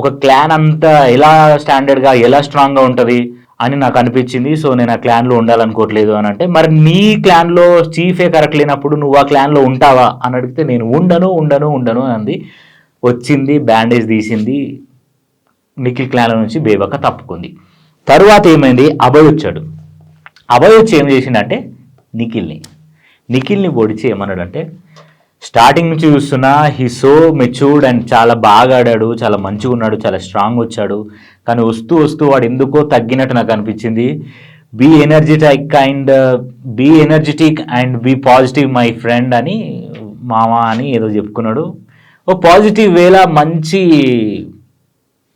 ఒక క్లాన్ అంతా ఎలా స్టాండర్డ్గా ఎలా స్ట్రాంగ్గా ఉంటుంది అని నాకు అనిపించింది. సో నేను ఆ క్లాన్లో ఉండాలనుకోవట్లేదు అని అంటే, మరి నీ క్లాన్లో చీఫే కరెక్ట్ లేనప్పుడు నువ్వు ఆ క్లాన్లో ఉంటావా అని అడిగితే నేను ఉండను అంది. వచ్చింది, బ్యాండేజ్ తీసింది, నిఖిల్ క్లాన్ నుంచి బేబక్క తప్పుకుంది. తరువాత ఏమైంది, అభయ్ వచ్చాడు. అభయ్ వచ్చి ఏం చేసిండంటే నిఖిల్ని పొడిచి ఏమన్నాడంటే, స్టార్టింగ్ నుంచి చూస్తున్నా హీ సో మెచ్యూర్డ్ అండ్ చాలా బాగా ఆడాడు, చాలా మంచిగా ఉన్నాడు, చాలా స్ట్రాంగ్ వచ్చాడు. కానీ వస్తూ వాడు ఎందుకో తగ్గినట్టు నాకు అనిపించింది. Be energetic and be positive my friend అని మామ అని ఏదో చెప్పుకున్నాడు. ఓ పాజిటివ్ వేలా మంచి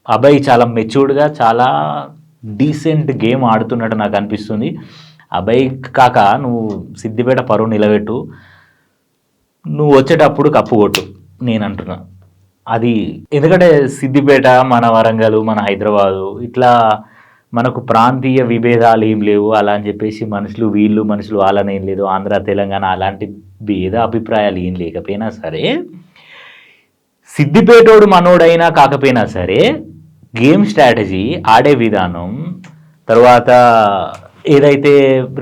అభయ్ చాలా మెచ్యూర్డ్గా చాలా డీసెంట్ గేమ్ ఆడుతున్నట్టు నాకు అనిపిస్తుంది. అభయ్ కాక నువ్వు సిద్దిపేట పరువు నిలబెట్టు, నువ్వు వచ్చేటప్పుడు కప్పు కొట్టు నేను అంటున్నా. అది ఎందుకంటే సిద్దిపేట, మన వరంగల్, మన హైదరాబాదు ఇట్లా మనకు ప్రాంతీయ విభేదాలు ఏం లేవు. అలా అని చెప్పేసి మనుషులు వాళ్ళని ఏం లేదు. ఆంధ్ర తెలంగాణ అలాంటి భేద అభిప్రాయాలు ఏం లేకపోయినా సరే, సిద్దిపేటోడు మనోడైనా కాకపోయినా సరే గేమ్ స్ట్రాటజీ, ఆడే విధానం, తర్వాత ఏదైతే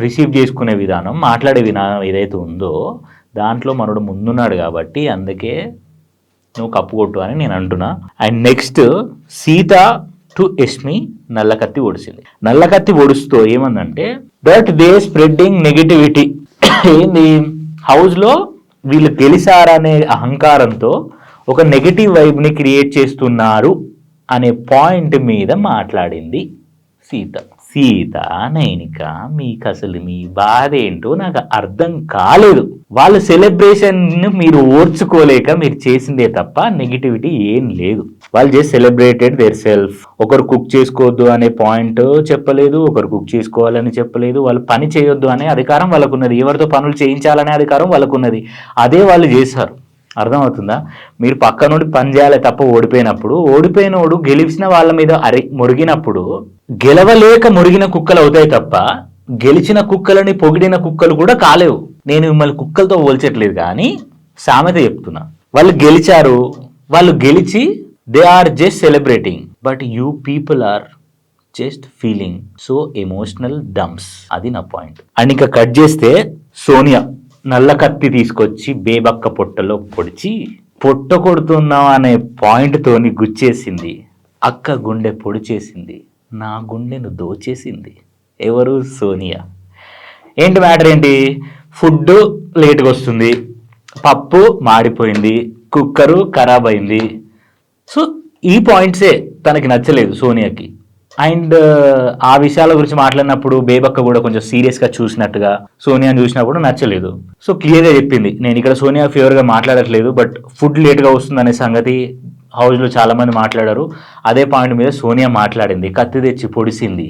రిసీవ్ చేసుకునే విధానం, మాట్లాడే విధానం ఏదైతే ఉందో దాంట్లో మనోడు ముందున్నాడు కాబట్టి అందుకే నువ్వు కప్పు కొట్టు అని నేను అంటున్నా. And next Sita to Yashmi నల్లకత్తి ఒడిసింది. నల్లకత్తి ఒడుస్తూ ఏమందంటే, దట్ దే స్ప్రెడ్డింగ్ నెగిటివిటీ. ఏంది, హౌస్లో వీళ్ళు గెలిచారనే అహంకారంతో ఒక నెగిటివ్ వైబ్ని క్రియేట్ చేస్తున్నారు అనే పాయింట్ మీద మాట్లాడింది సీత. నైనిక, మీకు అసలు మీ బాధ ఏంటో నాకు అర్థం కాలేదు. వాళ్ళ సెలబ్రేషన్ మీరు ఓర్చుకోలేక మీరు చేసిందే తప్ప నెగిటివిటీ ఏం లేదు. వాళ్ళు జస్ట్ సెలబ్రేటెడ్ దేర్ సెల్ఫ్. ఒకరు కుక్ చేసుకోవద్దు అనే పాయింట్ చెప్పలేదు, ఒకరు కుక్ చేసుకోవాలని చెప్పలేదు. వాళ్ళు పని చేయొద్దు అనే అధికారం వాళ్ళకున్నది, ఎవరితో పనులు చేయించాలనే అధికారం వాళ్ళకున్నది. అదే వాళ్ళు చేశారు. అర్థమవుతుందా? మీరు పక్క నుండి పని చేయాలి తప్ప ఓడిపోయినోడు గెలిచిన వాళ్ళ మీద మురిగినప్పుడు గెలవలేక మురిగిన కుక్కలు అవుతాయి తప్ప గెలిచిన కుక్కలని పొగిడిన కుక్కలు కూడా కాలేవు. నేను మిమ్మల్ని కుక్కలతో పోల్చట్లేదు, కానీ సామెత చెప్తున్నా. వాళ్ళు గెలిచారు, వాళ్ళు గెలిచి they are just celebrating, but you people are just feeling so emotional dumps. అది నా పాయింట్. అండ్ ఇంకా కట్ చేస్తే సోనియా నల్ల కత్తి తీసుకొచ్చి బేబక్క పొట్టలో పొడిచి పొట్ట కొడుతున్నాం అనే పాయింట్ తోని గుచ్చేసింది. అక్క గుండె పొడిచేసింది, నా గుండెను దోచేసింది. ఎవరు? సోనియా. ఏంటి మ్యాటర్ ఏంటి? ఫుడ్ లేట్గా వస్తుంది, పప్పు మాడిపోయింది, కుక్కరు ఖరాబ్ అయింది. సో ఈ పాయింట్సే తనకి నచ్చలేదు సోనియాకి. అండ్ ఆ విషయాల గురించి మాట్లాడినప్పుడు బేబక్క కూడా కొంచెం సీరియస్గా చూసినట్టుగా సోనియాని చూసినప్పుడు నచ్చలేదు. సో క్లియర్గా చెప్పింది, నేను ఇక్కడ సోనియా ఫేవర్గా మాట్లాడట్లేదు, బట్ ఫుడ్ లేట్గా వస్తుందనే సంగతి హౌస్లో చాలామంది మాట్లాడారు. అదే పాయింట్ మీద సోనియా మాట్లాడింది, కత్తి తెచ్చి పొడిసింది,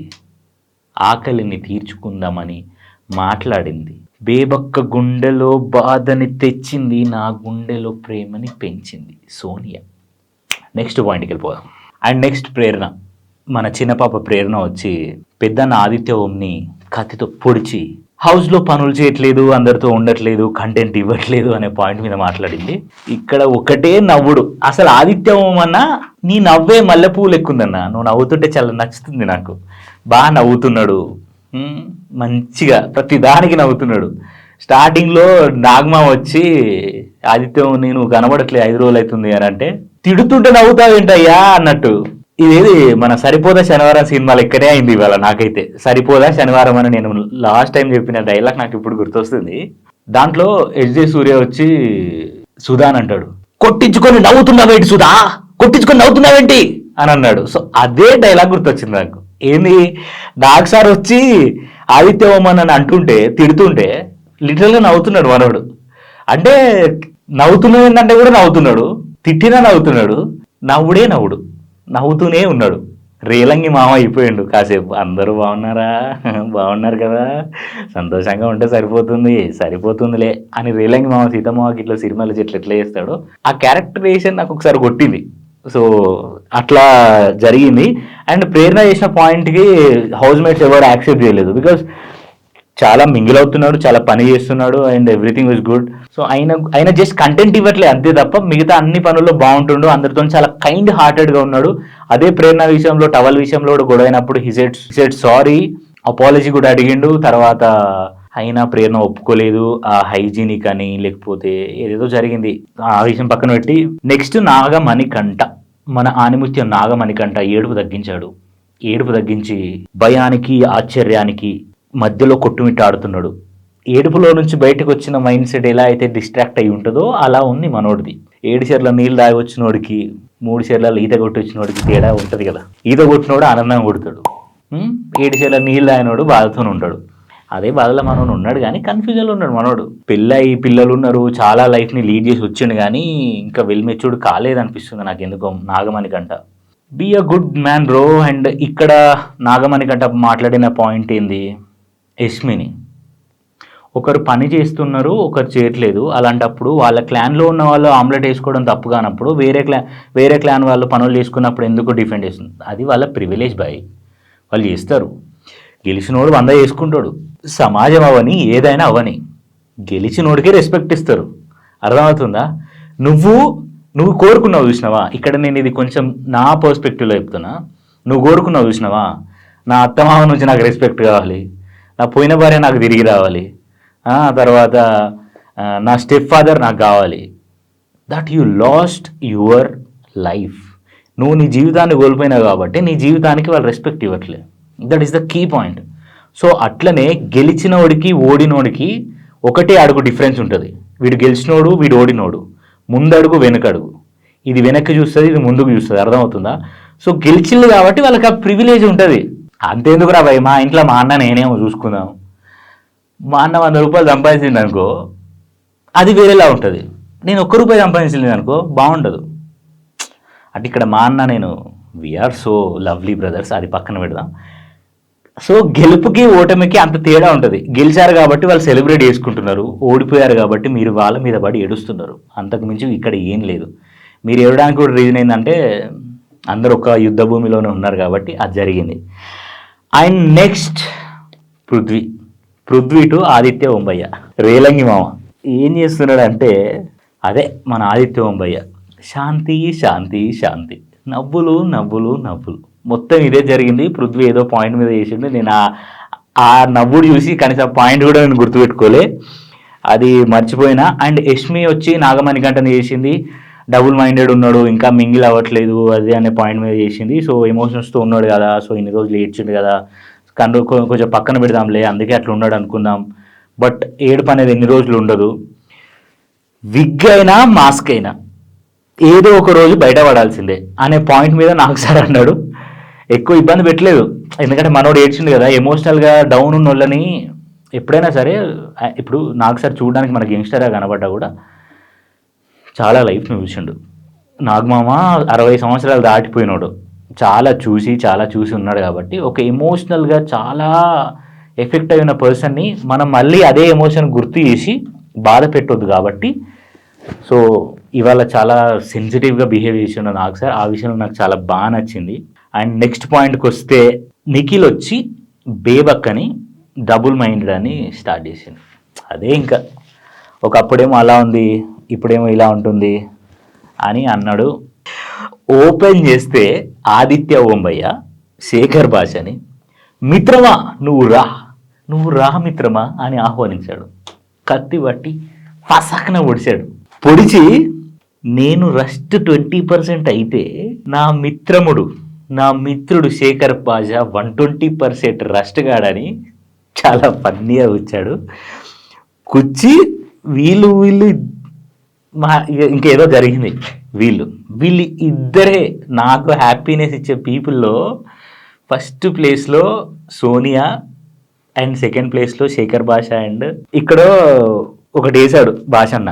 ఆకలిని తీర్చుకుందామని మాట్లాడింది. బేబక్క గుండెలో బాధని తెచ్చింది, నా గుండెలో ప్రేమని పెంచింది సోనియా. నెక్స్ట్ పాయింట్కి వెళ్ళిపోదాం. అండ్ నెక్స్ట్ ప్రేరణ, మన చిన్న పాప ప్రేరణ వచ్చి పెద్దన్న ఆదిత్య ఓంని కత్తితో పొడిచి హౌస్లో పనులు చేయట్లేదు, అందరితో ఉండట్లేదు, కంటెంట్ ఇవ్వట్లేదు అనే పాయింట్ మీద మాట్లాడింది. ఇక్కడ ఒకటే నవ్వుడు. అసలు ఆదిత్యం అన్న నీ నవ్వే మల్లెపూలు ఎక్కుందన్న. నువ్వు నవ్వుతుంటే చాలా నచ్చుతుంది నాకు. బాగా నవ్వుతున్నాడు, మంచిగా ప్రతి దానికి నవ్వుతున్నాడు. స్టార్టింగ్లో నాగమా వచ్చి ఆదిత్యం నేను కనబడట్లేదు 5 రోజులు అవుతుంది అని అంటే తిడుతుంటే నవ్వుతావేంటయ్యా అన్నట్టు. ఇదేది మన సరిపోదా శనివారం సినిమాలు ఇక్కడే అయింది ఇవాళ. నాకైతే సరిపోదా శనివారం అని నేను లాస్ట్ టైం చెప్పిన డైలాగ్ నాకు ఇప్పుడు గుర్తొస్తుంది. దాంట్లో HJ సూర్య వచ్చి సుధా అని అంటాడు, కొట్టించుకొని నవ్వుతున్నావేంటి సుధా, కొట్టించుకొని నవ్వుతున్నావేంటి అని అన్నాడు. సో అదే డైలాగ్ గుర్తొచ్చింది నాకు. ఏంది నాగ్ సార్ వచ్చి ఆదిత్యవమన్ అని అంటుంటే తిడుతుంటే లిటరల్గా నవ్వుతున్నాడు మనోడు. అంటే నవ్వుతున్నావు ఏంటంటే కూడా నవ్వుతున్నాడు, తిట్టినా నవ్వుతున్నాడు, నవ్వుడే నవ్వుడు, నవ్వుతూనే ఉన్నాడు. రేలంగి మామ అయిపోయిండు కాసేపు. అందరూ బాగున్నారా, బాగున్నారు కదా, సంతోషంగా ఉంటే సరిపోతుందిలే అని రేలంగి మామ సీతమ్మకి ఇట్లా సినిమాలు ఎట్లా చేస్తాడో ఆ క్యారెక్టరైజేషన్ నాకు ఒకసారి కొట్టింది. సో అట్లా జరిగింది. అండ్ ప్రేరణ చేసిన పాయింట్కి హౌస్ మేట్స్ ఎవరు యాక్సెప్ట్ చేయలేదు. బికాస్ చాలా మింగిల్ అవుతున్నాడు, చాలా పని చేస్తున్నాడు and everything is good. So ఆయన జస్ట్ కంటెంట్ ఇవ్వట్లేదు అంతే తప్ప మిగతా అన్ని పనుల్లో బాగుంటుండు, అందరితో చాలా కైండ్ హార్టెడ్గా ఉన్నాడు. అదే ప్రేరణ విషయంలో టవల్ విషయంలో కూడా గొడవైనప్పుడు హి సెడ్ సారీ, అపాలజీ కూడా అడిగిండు. తర్వాత అయినా ప్రేరణ ఒప్పుకోలేదు. ఆ హైజీనిక్ అని లేకపోతే ఏదేదో జరిగింది, ఆ విషయం పక్కన పెట్టి నెక్స్ట్ నాగమణికంఠ, మన ఆనిముత్యం నాగమణికంఠ ఏడుపు తగ్గించాడు. ఏడుపు తగ్గించి భయానికి ఆశ్చర్యానికి మధ్యలో కొట్టుమిట్టాడుతున్నాడు. ఏడుపులో నుంచి బయటకు వచ్చిన మైండ్ సెట్ ఎలా అయితే డిస్ట్రాక్ట్ అయి ఉంటుందో అలా ఉంది మనోడిది. 7 చెర్ల నీళ్ళు తాగి వచ్చినోడికి 3 చెర్ల ఈత కొట్టి వచ్చినోడికి తేడా ఉంటుంది కదా. ఈత కొట్టినోడు ఆనందంగా కొడతాడు, 7 చెర్ల నీళ్ళు తాగినోడు బాధతో ఉంటాడు. అదే బాధలో మనోడు ఉన్నాడు కానీ కన్ఫ్యూజన్లో ఉన్నాడు మనోడు. పెళ్ళయి పిల్లలు ఉన్నారు, చాలా లైఫ్ని లీడ్ చేసి వచ్చిండు కానీ ఇంకా వెల్ మెచ్యూర్డ్ కాలేదనిపిస్తుంది నాకు ఎందుకో Nagamanikanta. Be a good man bro. And ఇక్కడ నాగమణికంఠ మాట్లాడిన పాయింట్ ఏంది, యష్మిని ఒకరు పని చేస్తున్నారు, ఒకరు చేయట్లేదు. అలాంటప్పుడు వాళ్ళ క్లాన్లో ఉన్న వాళ్ళు ఆమ్లెట్ వేసుకోవడం తప్పు కానప్పుడు వేరే క్లాన్ వాళ్ళు పనులు చేసుకున్నప్పుడు ఎందుకు డిఫెండ్ చేస్తుంది? అది వాళ్ళ ప్రివిలేజ్ బాయ్, వాళ్ళు చేస్తారు. గెలిచినోడు 100 చేసుకుంటాడు. సమాజం అవని ఏదైనా అవని గెలిచినోడికే రెస్పెక్ట్ ఇస్తారు. అర్థమవుతుందా? నువ్వు కోరుకున్నావు చూసినావా? ఇక్కడ నేను ఇది కొంచెం నా పర్స్పెక్టివ్లో చెప్తున్నా. నువ్వు కోరుకున్నావు చూసినావా, నా అత్తమామ నుంచి నాకు రెస్పెక్ట్ కావాలి, నా పోయిన భార్య నాకు తిరిగి రావాలి, తర్వాత నా స్టెప్ ఫాదర్ నాకు కావాలి. That you lost your life. నువ్వు నీ జీవితాన్ని కోల్పోయినావు కాబట్టి నీ జీవితానికి వాళ్ళు రెస్పెక్ట్ ఇవ్వట్లేదు. That is the key point. So అట్లనే గెలిచినోడికి ఓడినోడికి ఒకటే అడుగు డిఫరెన్స్ ఉంటుంది. వీడు గెలిచినోడు, వీడు ఓడినోడు. ముందడుగు వెనకడుగు. ఇది వెనక్కి చూస్తుంది, ఇది ముందుకు చూస్తుంది. అర్థమవుతుందా? సో గెలిచింది కాబట్టి వాళ్ళకి ఆ ప్రివిలేజ్ ఉంటుంది. అంతేందుకు రా భయ్, మా ఇంట్లో మా అన్న నేనేమో చూసుకుందాం. మా అన్న 100 రూపాయలు సంపాదించింది అనుకో, అది వేరేలా ఉంటుంది. నేను 1 రూపాయి సంపాదించింది అనుకో, బాగుండదు. అంటే ఇక్కడ మా అన్న నేను వీఆర్ సో లవ్లీ బ్రదర్స్, అది పక్కన పెడదాం. సో గెలుపుకి ఓటమికి అంత తేడా ఉంటుంది. గెలిచారు కాబట్టి వాళ్ళు సెలబ్రేట్ చేసుకుంటున్నారు, ఓడిపోయారు కాబట్టి మీరు వాళ్ళ మీద పడి ఏడుస్తున్నారు. అంతకు మించి ఇక్కడ ఏం లేదు. మీరు ఏడడానికి కూడా రీజన్ ఏంటంటే అందరూ ఒక యుద్ధ భూమిలోనే ఉన్నారు కాబట్టి అది జరిగింది. And next Prithvi to Aditya ఓంబయ్య. రేలంగి మామ ఏం చేస్తున్నాడు అంటే అదే మన ఆదిత్య ఓంబయ్య, శాంతి శాంతి శాంతి, నవ్వులు నవ్వులు నవ్వులు, మొత్తం ఇదే జరిగింది. పృథ్వీ ఏదో పాయింట్ మీద చేసిండు. నేను ఆ నవ్వుడు చూసి కనీసం పాయింట్ కూడా నేను గుర్తుపెట్టుకోలే, అది మర్చిపోయినా. అండ్ యష్మి వచ్చి నాగమణికంఠని చేసింది, డబుల్ మైండెడ్ ఉన్నాడు, ఇంకా మింగిల్ అవ్వట్లేదు అది అనే పాయింట్ మీద చేసింది. సో ఎమోషన్స్తో ఉన్నాడు కదా, సో ఇన్ని రోజులు ఏడ్చిండు కదా, కొంచెం పక్కన పెడదాంలే, అందుకే అట్లా ఉన్నాడు అనుకుందాం. బట్ ఏడుపు అనేది ఎన్ని రోజులు ఉండదు. విగ్ అయినా మాస్క్ అయినా ఏదో ఒక రోజు బయటపడాల్సిందే అనే పాయింట్ మీద నాకు సార్ అన్నాడు. ఎక్కువ ఇబ్బంది పెట్టలేదు, ఎందుకంటే మనోడు ఏడ్చిండు కదా. ఎమోషనల్గా డౌన్ ఉన్న వాళ్ళని ఎప్పుడైనా సరే, ఇప్పుడు నాకు సార్ చూడడానికి మనకి యంగ్స్టర్గా కనబడ్డా కూడా చాలా లైఫ్ని చూసిండు. నాగమామ 60 సంవత్సరాలు దాటిపోయినాడు, చాలా చూసి ఉన్నాడు కాబట్టి ఒక ఎమోషనల్గా చాలా ఎఫెక్ట్ అయిన పర్సన్ని మనం మళ్ళీ అదే ఎమోషన్ గుర్తు చేసి బాధ పెట్టొద్దు కాబట్టి. సో ఇవాళ చాలా సెన్సిటివ్గా బిహేవ్ చేసిండు నాకు సార్, ఆ విషయంలో నాకు చాలా బాగా నచ్చింది. అండ్ నెక్స్ట్ పాయింట్కి వస్తే నిఖిల్ వచ్చి బేబక్కని డబుల్ మైండెడ్ అని స్టార్ట్ చేసిండు. అదే ఇంకా ఒకప్పుడేమో అలా ఉంది, ఇప్పుడేమో ఇలా ఉంటుంది అని అన్నాడు. ఓపెన్ చేస్తే ఆదిత్య ఓంబయ్య శేఖర్ భాషని మిత్రమా నువ్వు రా మిత్రమా అని ఆహ్వానించాడు. కత్తి పట్టి పసకన పొడిచి నేను రస్ట్ 20% అయితే నా మిత్రుడు శేఖర్ భాష 120% రస్ట్ గాడని చాలా ఫన్నీగా వచ్చాడు. కుచ్చి వీళ్ళు ఇంకేదో జరిగింది. వీళ్ళు ఇద్దరే నాకు హ్యాపీనెస్ ఇచ్చే పీపుల్లో ఫస్ట్ ప్లేస్లో సోనియా అండ్ సెకండ్ ప్లేస్లో శేఖర్ భాష. అండ్ ఇక్కడ ఒకటి వేశాడు భాష అన్న,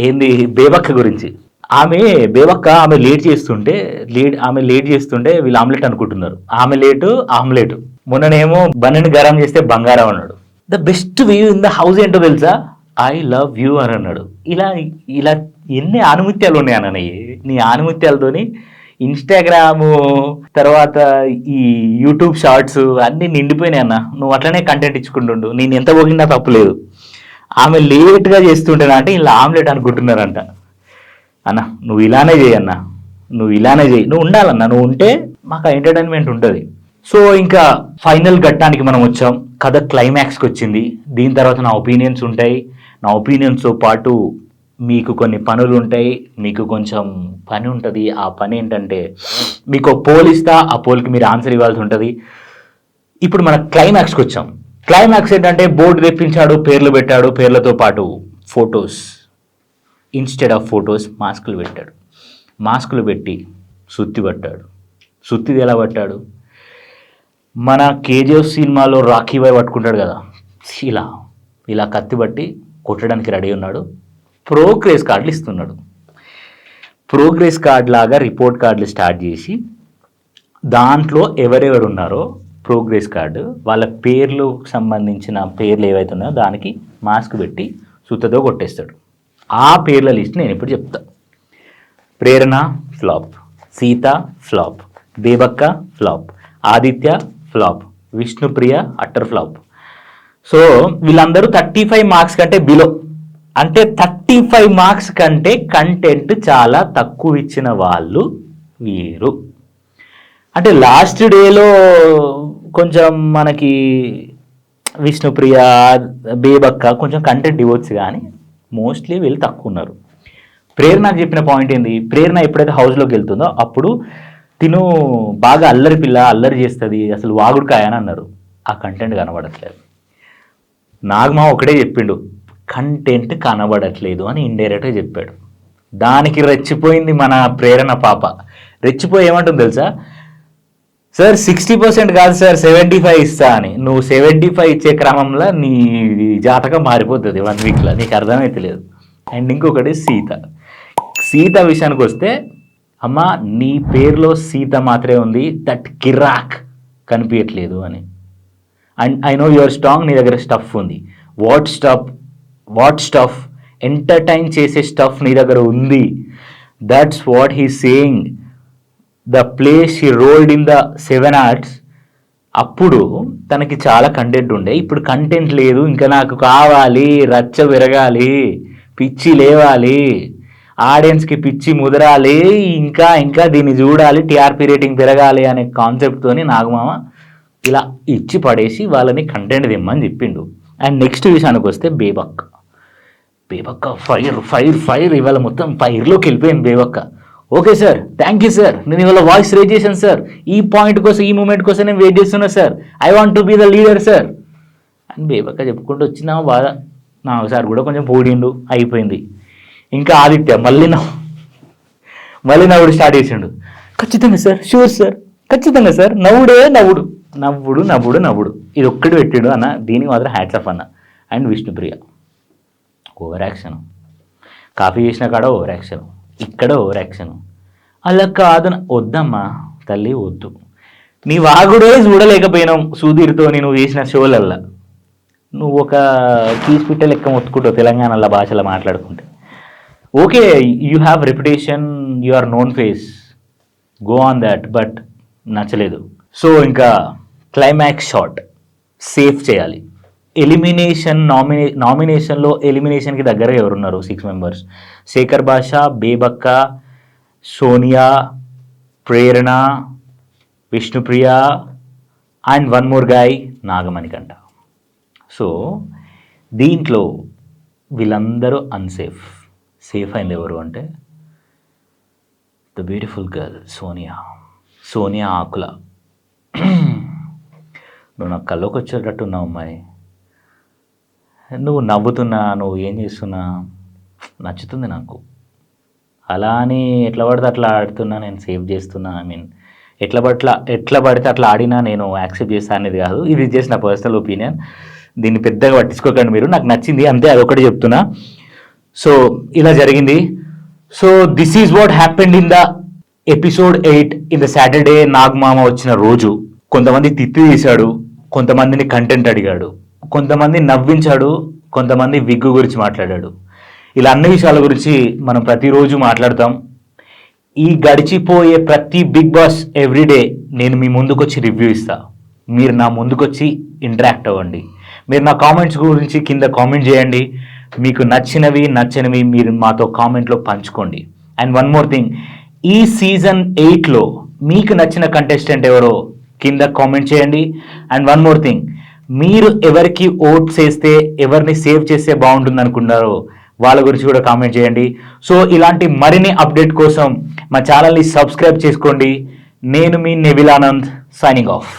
ఏంది బేబక్క గురించి. ఆమె లేట్ చేస్తుంటే వీళ్ళు ఆమ్లెట్ అనుకుంటున్నారు. ఆమ్లెట్ మొన్ననేమో బన్నని గరం చేస్తే బంగారం అన్నాడు. The best view in the house ఏంటో తెలుసా, ఐ లవ్ యూ అని అన్నాడు. ఇలా ఎన్ని ఆనుమత్యాలు ఉన్నాయి అన్నయ్య. నీ ఆనుమత్యాలతోని ఇన్స్టాగ్రాము తర్వాత ఈ యూట్యూబ్ షార్ట్స్ అన్నీ నిండిపోయినాయి అన్న. నువ్వు అట్లనే కంటెంట్ ఇచ్చుకుంటుండు, నేను ఎంత పోగినా తప్పులేదు. ఆమె లేట్గా చేస్తుంటేనా అంటే ఇలా ఆమ్లెట్ అనుకుంటున్నారంట. అన్న నువ్వు ఇలానే చేయన్నా, నువ్వు ఉండాలన్నా, నువ్వు ఉంటే మాకు ఎంటర్టైన్మెంట్ ఉంటుంది. సో ఇంకా ఫైనల్ ఘట్టానికి మనం వచ్చాం. కథ క్లైమాక్స్కి వచ్చింది. దీని తర్వాత నా ఒపీనియన్స్ ఉంటాయి. నా ఒపీనియన్స్తో పాటు మీకు కొన్ని పనులు ఉంటాయి, మీకు కొంచెం పని ఉంటుంది. ఆ పని ఏంటంటే మీకు పోల్ ఇస్తా, ఆ పోల్కి మీరు ఆన్సర్ ఇవ్వాల్సి ఉంటుంది. ఇప్పుడు మన క్లైమాక్స్కి వచ్చాం. క్లైమాక్స్ ఏంటంటే బోర్డు తెప్పించాడు, పేర్లు పెట్టాడు, పేర్లతో పాటు ఫొటోస్, ఇన్స్టెడ్ ఆఫ్ ఫొటోస్ మాస్కులు పెట్టాడు. మాస్కులు పెట్టి సుత్తి పట్టాడు. సుత్తిది ఎలా పట్టాడు, మన కేజీఎఫ్ సినిమాలో రాఖీ బాయ్ పట్టుకుంటాడు కదా, ఇలా కత్తి పట్టి కొట్టడానికి రెడీ ఉన్నాడు. ప్రోగ్రెస్ కార్డులు ఇస్తున్నాడు. ప్రోగ్రెస్ కార్డ్ లాగా రిపోర్ట్ కార్డులు స్టార్ట్ చేసి దాంట్లో ఎవరెవరు ఉన్నారో ప్రోగ్రెస్ కార్డు వాళ్ళ పేర్లకు సంబంధించిన పేర్లు ఏవైతే ఉన్నాయో దానికి మాస్క్ పెట్టి సుత్తతో కొట్టేస్తాడు. ఆ పేర్ల లిస్ట్ నేను ఇప్పుడు చెప్తా. Prerana flop, Sita flop, Bebakka flop, Aditya flop, Vishnupriya utter flop. So వీళ్ళందరూ 35 మార్క్స్ కంటే బిలో, అంటే 35 మార్క్స్ కంటే కంటెంట్ చాలా తక్కువ ఇచ్చిన వాళ్ళు వీరు. అంటే లాస్ట్ డేలో కొంచెం మనకి విష్ణుప్రియ, బేబక్క కొంచెం కంటెంట్ ఇవ్వచ్చు, కానీ మోస్ట్లీ వీళ్ళు తక్కువ ఉన్నారు. ప్రేరణకు చెప్పిన పాయింట్ ఏంది, ప్రేరణ ఎప్పుడైతే హౌస్లోకి వెళ్తుందో అప్పుడు తిను బాగా అల్లరి చేస్తుంది, అసలు వాగుడుకాయ అని అన్నారు. ఆ కంటెంట్ కనబడట్లేదు. నాగమా ఒకటే చెప్పిండు, కంటెంట్ కనబడట్లేదు అని ఇండైరెక్ట్గా చెప్పాడు. దానికి రెచ్చిపోయింది మన ప్రేరణ పాప. రెచ్చిపోయి ఏమంటుంది తెలుసా, సార్ 60% కాదు సార్ 75 ఇస్తా అని. నువ్వు 75 ఇచ్చే క్రమంలో నీ జాతకం మారిపోతుంది 1 వీక్లో, నీకు అర్థమైతే లేదు. అండ్ ఇంకొకటి సీత విషయానికి వస్తే, అమ్మ నీ పేరులో సీత మాత్రమే ఉంది, దట్ కిరాక్ కనిపించట్లేదు అని. And I know your strong, నీ దగ్గర స్టఫ్ ఉంది. వాట్ స్టఫ్ ఎంటర్టైన్ చేసే స్టఫ్ నీ దగ్గర ఉంది. That's what he saying. The place he rolled in the 7 arts. అప్పుడు తనకి చాలా కంటెంట్ ఉండే, ఇప్పుడు కంటెంట్ లేదు. ఇంకా నాకు కావాలి, రచ్చ పెరగాలి, పిచ్చి లేవాలి, ఆడియన్స్కి పిచ్చి ముదరాలి, ఇంకా దీన్ని చూడాలి, టీఆర్పీ రేటింగ్ పెరగాలి అనే కాన్సెప్ట్తోని నాగమామ ఇలా ఇచ్చి పడేసి వాళ్ళని కంటెంట్ తెమ్మని చెప్పిండు. అండ్ నెక్స్ట్ విషయానికి వస్తే బేబక్క ఫైర్ ఇవాళ మొత్తం ఫైర్లోకి వెళ్ళిపోయింది Bebakka. Okay sir, thank you sir, నేను ఇవాళ వాయిస్ రేజ్ చేశాను సార్, ఈ పాయింట్ కోసం ఈ మూమెంట్ కోసం నేను వెయిట్ చేస్తున్నా sir, I want to be the leader sir అని బేబక్క చెప్పుకుంటూ వచ్చినా బాధ. నా సార్ కూడా కొంచెం పోడిండు, అయిపోయింది. ఇంకా ఆదిత్య మళ్ళీ నవ్వుడు స్టార్ట్ చేసిండు. ఖచ్చితంగా సార్, షూర్ సార్, ఖచ్చితంగా సార్, నవ్వుడు ఇది ఒక్కటి పెట్టిండు అన్న. దీనికి మాత్రం హ్యాట్స్ ఆఫ్ అన్న. And Vishnupriya over action, coffee చేసిన కాడ ఓవర్ యాక్షన్, ఇక్కడ ఓవర్ యాక్షన్. అలా కాదు, వద్దమ్మా తల్లి వద్దు, నీ వాగుడే చూడలేకపోయినావు సుధీర్తో నువ్వు చేసిన షోలల్లా. నువ్వు ఒక కీస్పిట్ట లెక్క మొత్తుకుంటావు తెలంగాణలో భాషలో మాట్లాడుకుంటే. Okay, you have reputation, you are known face, go on that, but నచ్చలేదు. సో ఇంకా క్లైమాక్స్ షాట్ సేఫ్ చేయాలి. నామినేషన్లో ఎలిమినేషన్కి దగ్గర ఎవరున్నారు 6 members? Shekhar Basha, Bebakka, Sonia, Prerana, Vishnupriya and one more guy Nagamanikanta. So దీంట్లో వీళ్ళందరూ అన్సేఫ్. సేఫ్ అయింది ఎవరు అంటే the beautiful girl Sonia Akula. నువ్వు నాకు కల్లోకి వచ్చేటట్టున్నావు అమ్మాయి. నువ్వు నవ్వుతున్నా, నువ్వు ఏం చేస్తున్నా నచ్చుతుంది నాకు. అలా అని ఎట్లా పడితే అట్లా ఆడుతున్నా, నేను సేవ్ చేస్తున్నా. ఎట్లా పడితే అట్లా ఆడినా నేను యాక్సెప్ట్ చేస్తాను అనేది కాదు. ఇది జస్ట్ నా పర్సనల్ ఒపీనియన్. దీన్ని పెద్దగా పట్టించుకోకండి మీరు. నాకు నచ్చింది అంతే, అదొకటి చెప్తున్నా. సో ఇలా జరిగింది. So this is what happened in the episode 8 in the Saturday. నాగమామ వచ్చిన రోజు కొంతమంది తిత్తి తీశాడు, కొంతమందిని కంటెంట్ అడిగాడు, కొంతమంది నవ్వించాడు, కొంతమంది విగ్గు గురించి మాట్లాడాడు. ఇలా అన్ని విషయాల గురించి మనం ప్రతిరోజు మాట్లాడతాం. ఈ గడిచిపోయే ప్రతి బిగ్ బాస్ ఎవ్రీడే నేను మీ ముందుకు వచ్చి రివ్యూ ఇస్తా. మీరు నా ముందుకు వచ్చి ఇంటరాక్ట్ అవ్వండి. మీరు నా కామెంట్స్ గురించి కింద కామెంట్ చేయండి. మీకు నచ్చనివి మీరు మాతో కామెంట్లో పంచుకోండి. అండ్ వన్ మోర్ థింగ్, ఈ సీజన్ 8లో మీకు నచ్చిన కంటెస్టెంట్ ఎవరో కింద కామెంట్ చేయండి. అండ్ వన్ మోర్ థింగ్, మీరు ఎవరికి ఓట్ చేస్తే, ఎవరిని సేవ్ చేస్తే బాగుంటుంది అనుకున్నారో వాళ్ళ గురించి కూడా కామెంట్ చేయండి. సో ఇలాంటి మరిన్ని అప్డేట్ కోసం మా ఛానల్ని సబ్స్క్రైబ్ చేసుకోండి. నేను మీ నెవిల్ ఆనంద్, సైనింగ్ ఆఫ్.